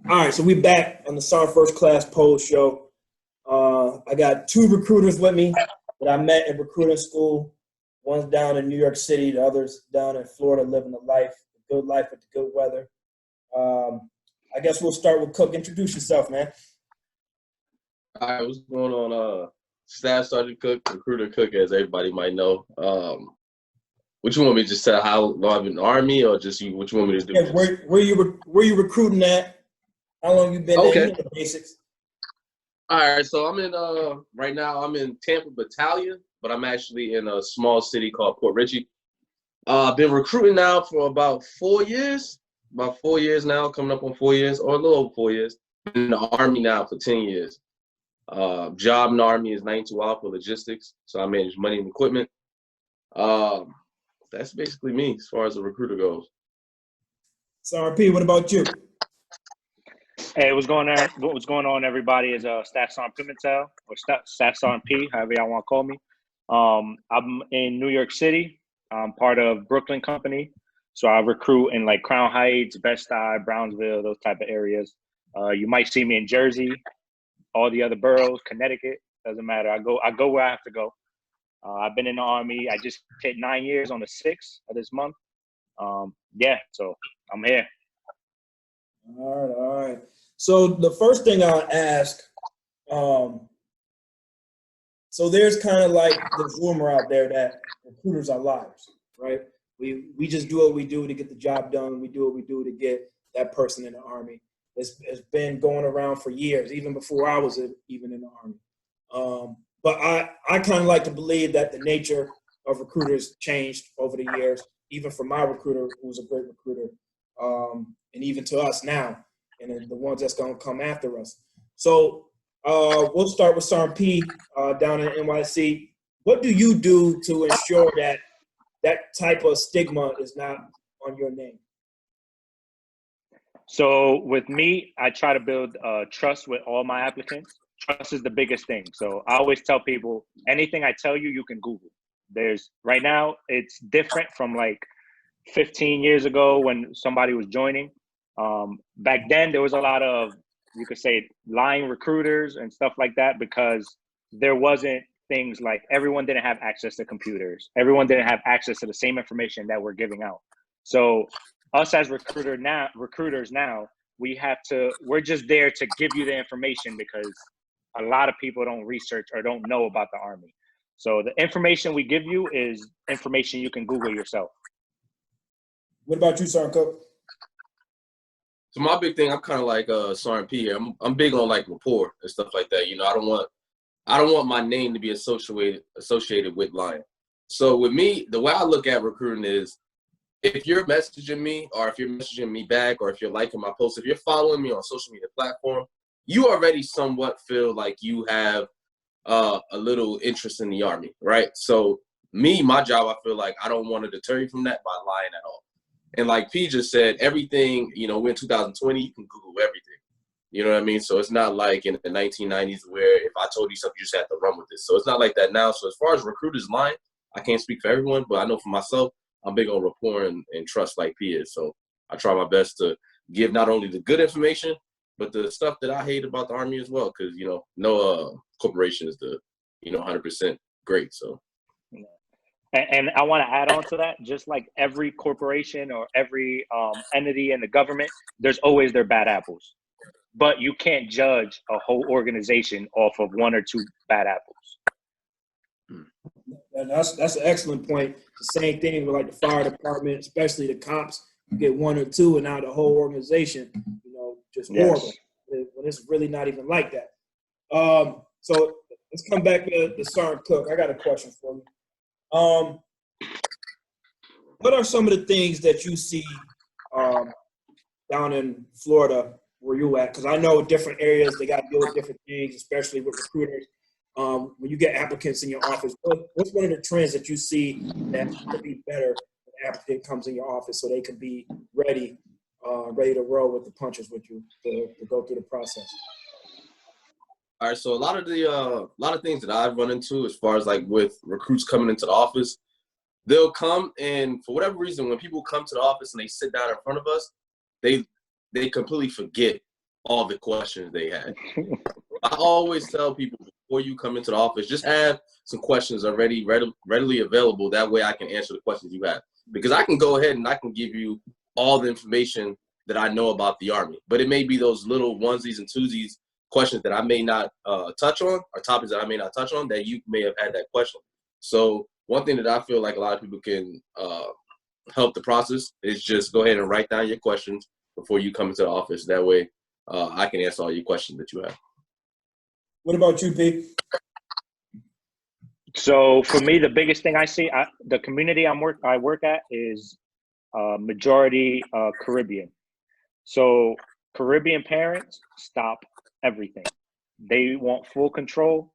All right, so we back on the SAR First Class Poll Show. I got two recruiters with me that I met in recruiting school. One's down in New York City, the other's down in Florida, living the life, the good life with the good weather. I guess we'll start with Cooke. Introduce yourself, man. All right, what's going on? Staff Sergeant Cooke, Recruiter Cooke, as everybody might know. What you want me to just say? How long I've been in the Army, or just you? What you want me to do? Yeah, where you recruiting at? How long you been there? You know the basics. All right, so I'm in right now. I'm in Tampa Battalion, but I'm actually in a small city called Port Richey. I've been recruiting now for about 4 years. About 4 years now, coming up on 4 years, or a little over 4 years. Been in the Army now for 10 years. Job in the Army is 92 Alpha Logistics, so I manage money and equipment. That's basically me as far as the recruiter goes. So RP, what about you? Hey, what's going on, everybody? Is Staff Sergeant Pimental, or Staff Sergeant P, however y'all want to call me. I'm in New York City. I'm part of Brooklyn Company, so I recruit in like Crown Heights, Bed-Stuy, Brownsville, those type of areas. You might see me in Jersey, all the other boroughs, Connecticut, doesn't matter. I go where I have to go. I've been in the Army. I just hit 9 years on the 6th of this month. Yeah, so I'm here. All right. So the first thing I'll ask, so there's kind of like this rumor out there that recruiters are liars, right? We just do what we do to get the job done. We do what we do to get that person in the Army. It's been going around for years, even before I was even in the Army. But I kind of like to believe that the nature of recruiters changed over the years, even for my recruiter, who was a great recruiter, and even to us now, and the ones that's going to come after us. So we'll start with Sergeant P down in NYC. What do you do to ensure that that type of stigma is not on your name? So with me, I try to build trust with all my applicants. Trust is the biggest thing. So I always tell people, anything I tell you, you can Google. Right now, it's different from like 15 years ago when somebody was joining. Back then, there was a lot of, you could say, lying recruiters and stuff like that, because there wasn't things like, everyone didn't have access to computers. Everyone didn't have access to the same information that we're giving out. So us as recruiters now, we're just there to give you the information, because a lot of people don't research or don't know about the Army. So the information we give you is information you can Google yourself. What about you, Sergeant Cooke? So my big thing, I'm kind of like Sergeant P here. I'm big on like rapport and stuff like that. You know, I don't want my name to be associated with lying. So with me, the way I look at recruiting is, if you're messaging me, or if you're messaging me back, or if you're liking my posts, if you're following me on social media platform, you already somewhat feel like you have a little interest in the Army, right? So my job, I feel like I don't want to deter you from that by lying at all. And like P just said, everything, you know, we're in 2020, you can Google everything. You know what I mean? So it's not like in the 1990s where if I told you something, you just had to run with it. So it's not like that now. So as far as recruiters lying, I can't speak for everyone, but I know for myself, I'm big on rapport and trust like P is. So I try my best to give not only the good information, but the stuff that I hate about the Army as well. Because, you know, no corporation is 100% great. So. And I want to add on to that, just like every corporation or every entity in the government, there's always their bad apples. But you can't judge a whole organization off of one or two bad apples. That's an excellent point. The same thing with like the fire department, especially the cops. You get one or two, and now the whole organization, you know, just horrible. When it's really not even like that. So let's come back to Sergeant Cooke. I got a question for you. What are some of the things that you see down in Florida where you at? Because I know different areas, they got to deal with different things, especially with recruiters. When you get applicants in your office, what's one of the trends that you see that could be better when an applicant comes in your office so they can be ready to roll with the punches with you to go through the process? All right, so a lot of things that I've run into as far as like with recruits coming into the office, they'll come, and for whatever reason, when people come to the office and they sit down in front of us, they completely forget all the questions they had. I always tell people before you come into the office, just have some questions already readily available. That way I can answer the questions you have. Because I can go ahead and I can give you all the information that I know about the Army. But it may be those little onesies and twosies questions that I may not touch on, or topics that I may not touch on, that you may have had that question. So one thing that I feel like a lot of people can help the process is just go ahead and write down your questions before you come into the office. That way I can answer all your questions that you have. What about you, P? So for me, the biggest thing I see, the community I work at is majority Caribbean. So Caribbean parents stop everything. They want full control.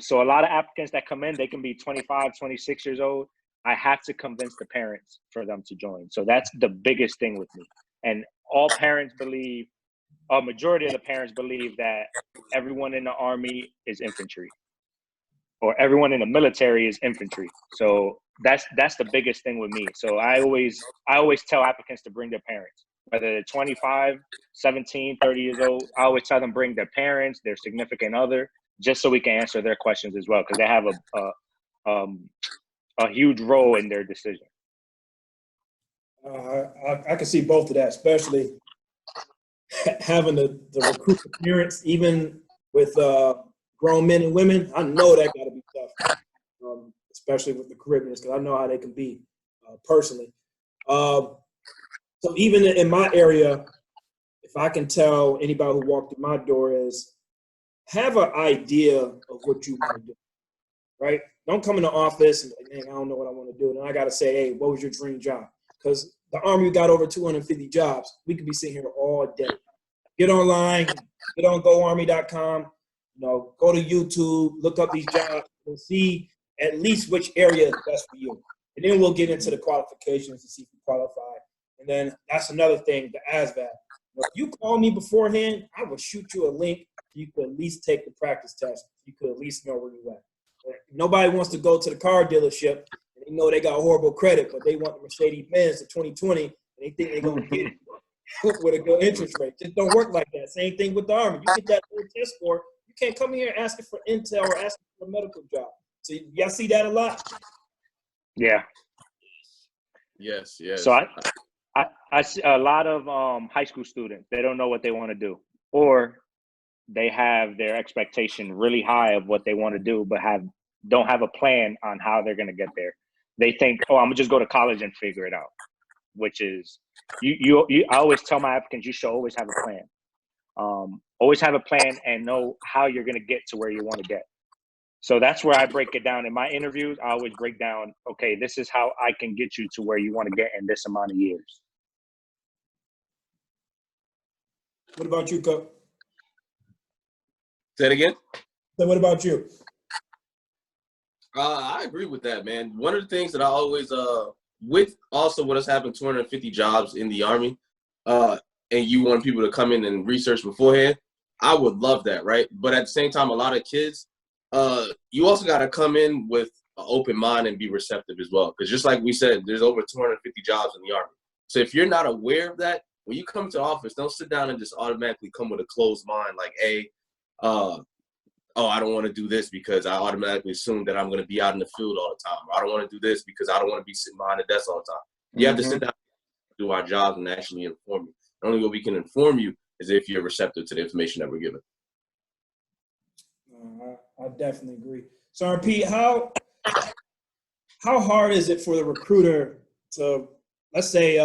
So a lot of applicants that come in, they can be 25, 26 years old. I have to convince the parents for them to join. So that's the biggest thing with me. And all parents believe, a majority of the parents believe that everyone in the Army is infantry, or everyone in the military is infantry. So that's the biggest thing with me. So I always tell applicants to bring their parents, whether they're 25, 17, 30 years old. I always tell them bring their parents, their significant other, just so we can answer their questions as well, because they have a huge role in their decision. I can see both of that, especially having the recruit parents, even with grown men and women. I know that got to be tough, especially with the Caribbeans, because I know how they can be personally. So even in my area, if I can tell anybody who walked through my door is, have an idea of what you want to do, right? Don't come in the office and like, man, I don't know what I want to do. And I got to say, hey, what was your dream job? Because the Army got over 250 jobs. We could be sitting here all day. Get online, get on goarmy.com, go to YouTube, look up these jobs, and see at least which area is best for you. And then we'll get into the qualifications to see if you qualify. And then that's another thing, the ASVAB. If you call me beforehand, I will shoot you a link so you could at least take the practice test. You could at least know where you're at. Nobody wants to go to the car dealership and they know they got horrible credit, but they want the Mercedes-Benz to 2020 and they think they're going to get it with a good interest rate. Just don't work like that. Same thing with the Army. You get that low test score, you can't come here asking for intel or asking for a medical job. So y'all see that a lot? Yeah. Yes. So I see a lot of high school students, they don't know what they want to do, or they have their expectation really high of what they want to do, but don't have a plan on how they're going to get there. They think, oh, I'm gonna just go to college and figure it out, which is, I always tell my applicants, you should always have a plan. Always have a plan and know how you're going to get to where you want to get. So that's where I break it down in my interviews. I always break down, okay, this is how I can get you to where you want to get in this amount of years. What about you, Cooke? Say it again. So what about you? I agree with that, man. One of the things that I always, with also what has happened, 250 jobs in the Army, and you want people to come in and research beforehand, I would love that, right? But at the same time, a lot of kids, you also got to come in with an open mind and be receptive as well. Because just like we said, there's over 250 jobs in the Army. So if you're not aware of that, when you come to the office, don't sit down and just automatically come with a closed mind like, hey, oh, I don't want to do this because I automatically assume that I'm going to be out in the field all the time. Or I don't want to do this because I don't want to be sitting behind the desk all the time. You have to sit down and do our jobs and actually inform you. The only way we can inform you is if you're receptive to the information that we're given. I definitely agree. So, RP, how hard is it for the recruiter to, let's say,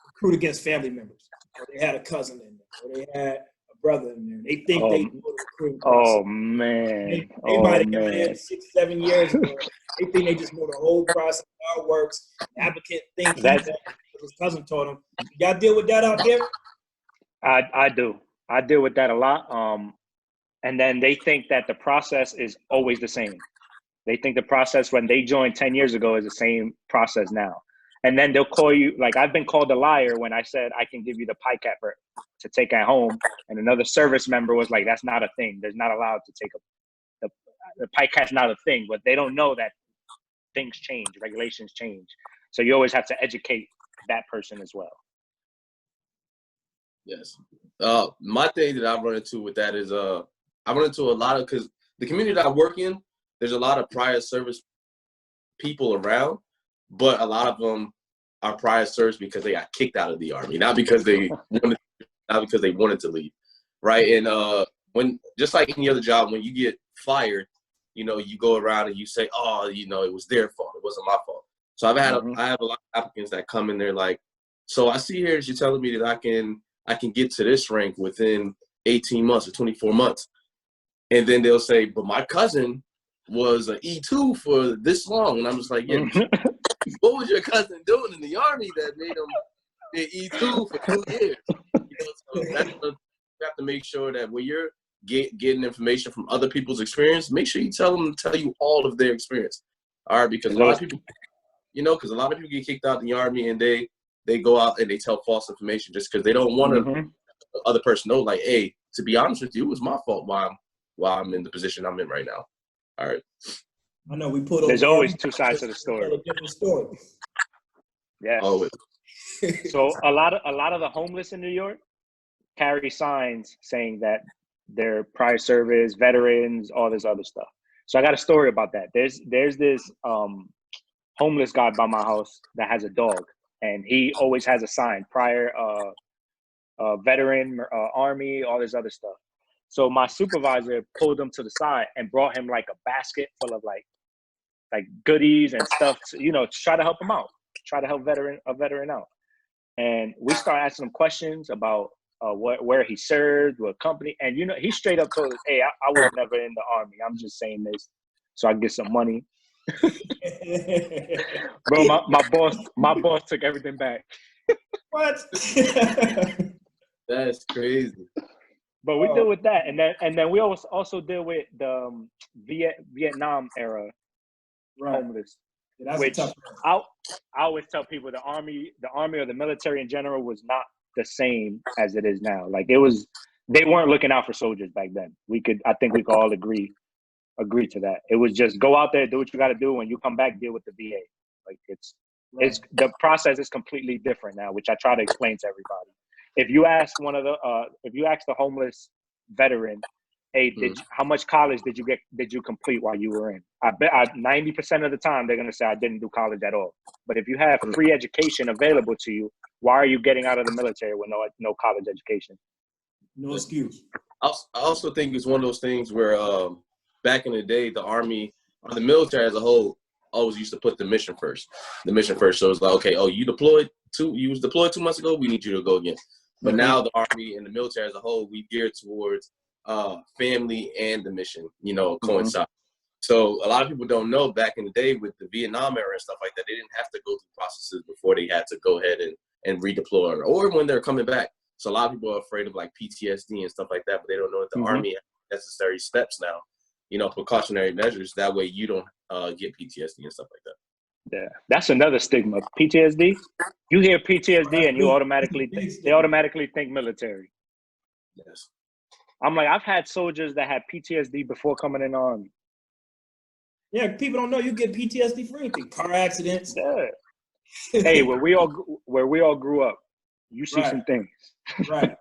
recruit against family members? Or they had a cousin in there, or they had a brother in there. They think they know the recruiting process. Oh, man. They might have got in 6-7 years ago. They think they just know the whole process, how it works. The applicant thinks his cousin told him. Y'all deal with that out there? I do. I deal with that a lot. And then they think that the process is always the same. They think the process when they joined 10 years ago is the same process now. And then they'll call you, like I've been called a liar when I said I can give you the PICAP to take at home. And another service member was like, that's not a thing. There's not allowed to take the PICAP's not a thing, but they don't know that things change, regulations change. So you always have to educate that person as well. Yes. My thing that I run into with that is I run into a lot of, because the community that I work in, there's a lot of prior service people around, but a lot of them are prior service because they got kicked out of the Army, not because they wanted to leave, right? And when, just like any other job, when you get fired, you know, you go around and you say, oh, you know, it was their fault, it wasn't my fault. So I have a lot of applicants that come in there like, so I see here that you're telling me that I can get to this rank within 18 months or 24 months. And then they'll say, but my cousin was an E2 for this long. And I'm just like, yeah, what was your cousin doing in the Army that made him an E2 for 2 years? You know, so you have to make sure that when you're getting information from other people's experience, make sure you tell them to tell you all of their experience. All right, because a lot of people, you know, because a lot of people get kicked out of the Army and they go out and they tell false information just because they don't want the other person know, like, hey, to be honest with you, it was my fault why I'm in the position I'm in right now. All right. I know we put. There's always two sides to the story. A different story. Yeah. Always. So a lot of the homeless in New York carry signs saying that they're prior service, veterans, all this other stuff. So I got a story about that. There's this homeless guy by my house that has a dog, and he always has a sign, prior veteran, Army, all this other stuff. So my supervisor pulled him to the side and brought him like a basket full of like goodies and stuff, you know, to try to help him out, try to help a veteran out. And we started asking him questions about where he served, what company, and you know, he straight up told us, "Hey, I was never in the Army. I'm just saying this so I get some money." Bro, my boss took everything back. What? That's crazy. But we deal with that, and then we also deal with the Vietnam era homeless. Yeah, which I always tell people the army or the military in general was not the same as it is now. Like they weren't looking out for soldiers back then. I think we could all agree to that. It was just go out there, do what you got to do. When you come back, deal with the VA. Like it's the process is completely different now, which I try to explain to everybody. If you ask the homeless veteran, hey, how much college did you complete while you were in? I bet 90% of the time they're gonna say I didn't do college at all. But if you have free education available to you, why are you getting out of the military with no college education? No excuse. I also think it's one of those things where back in the day, the Army or the military as a whole always used to put the mission first. So it's like, okay, you was deployed 2 months ago, we need you to go again. But now the Army and the military as a whole, we gear towards family and the mission, you know, coincide. So a lot of people don't know back in the day with the Vietnam era and stuff like that, they didn't have to go through processes before they had to go ahead and redeploy or when they're coming back. So a lot of people are afraid of like PTSD and stuff like that, but they don't know that the Army has necessary steps now, you know, precautionary measures. That way you don't get PTSD and stuff like that. Yeah, that's another stigma. PTSD. You hear PTSD and they automatically think military. Yes. I'm like, I've had soldiers that had PTSD before coming in the Army. Yeah, people don't know you get PTSD for anything. Car accidents. Yeah. Hey, where we all grew up, you see some things. Right.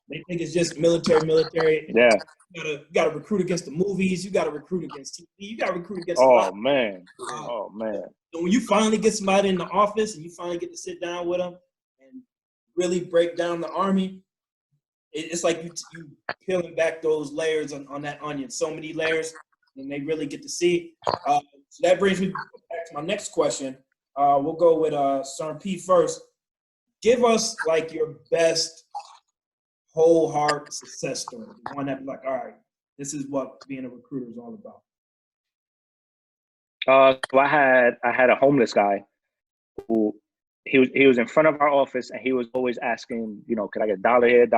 They think it's just military. Yeah. You gotta recruit against the movies. You gotta recruit against TV. You gotta recruit against. Oh man. Oh man. So when you finally get somebody in the office and you finally get to sit down with them and really break down the Army, it's like you peeling back those layers on that onion. So many layers, and they really get to see. So that brings me back to my next question. We'll go with Sergeant P first. Give us like your best whole heart success story. The one that like, all right, this is what being a recruiter is all about. So I had a homeless guy who he was in front of our office and he was always asking, you know, could I get $1 here,